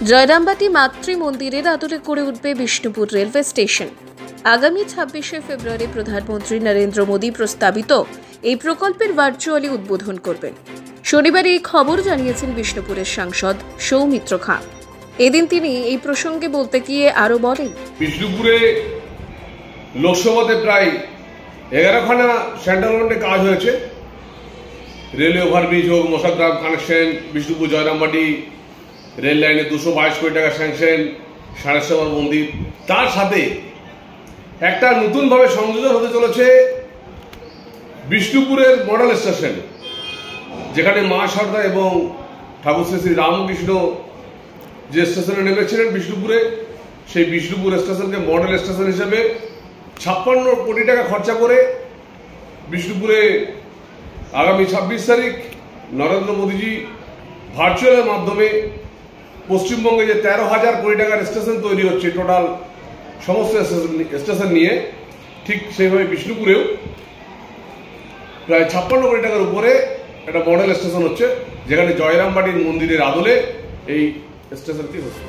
জয়রামবাটি মাতৃ মন্দিরের আদলে গড়ে উঠবে বিষ্ণুপুর রেলওয়ে স্টেশন। আগামী 26শে ফেব্রুয়ারি প্রধানমন্ত্রী নরেন্দ্র মোদী প্রস্তাবিত এই প্রকল্পের ভার্চুয়ালি উদ্বোধন করবেন। শনিবার এই খবর জানিয়েছেন বিষ্ণুপুরের সাংসদ সৌমিত্র খাঁ। এদিন তিনি এই প্রসঙ্গে বলতে গিয়ে আরো বলেন, বিষ্ণুপুরে লোকসভাতে প্রায় 11খানা সেন্ট্রাল কাজ হয়েছে। রেলওয়ে ওভারব্রিজ হোক, মশাগ্রাম কানেকশন, বিষ্ণুপুর জয়রামবাটি রেল লাইনে 222 কোটি টাকা স্যাংশন, সারেশ্বর মন্দির। তার সাথে একটা নতুনভাবে সংযোজন হতে চলেছে বিষ্ণুপুরের মডেল স্টেশন, যেখানে মা সারদা এবং ঠাকুর শ্রী রামকৃষ্ণ যে স্টেশনে নেমেছিলেন বিষ্ণুপুরে, সেই বিষ্ণুপুর স্টেশনকে মডেল স্টেশন হিসেবে 56 কোটি টাকা খরচা করে বিষ্ণুপুরে আগামী 26 তারিখ নরেন্দ্র মোদীজি ভার্চুয়ালের মাধ্যমে পশ্চিমবঙ্গে যে 13,000 কোটি টাকার স্টেশন তৈরি হচ্ছে টোটাল সমস্ত স্টেশন নিয়ে, ঠিক সেইভাবে বিষ্ণুপুরেও প্রায় 56 কোটি টাকার উপরে একটা মডেল স্টেশন হচ্ছে, যেখানে জয়রামবাটির মন্দিরের আদলে এই স্টেশনটি হচ্ছে।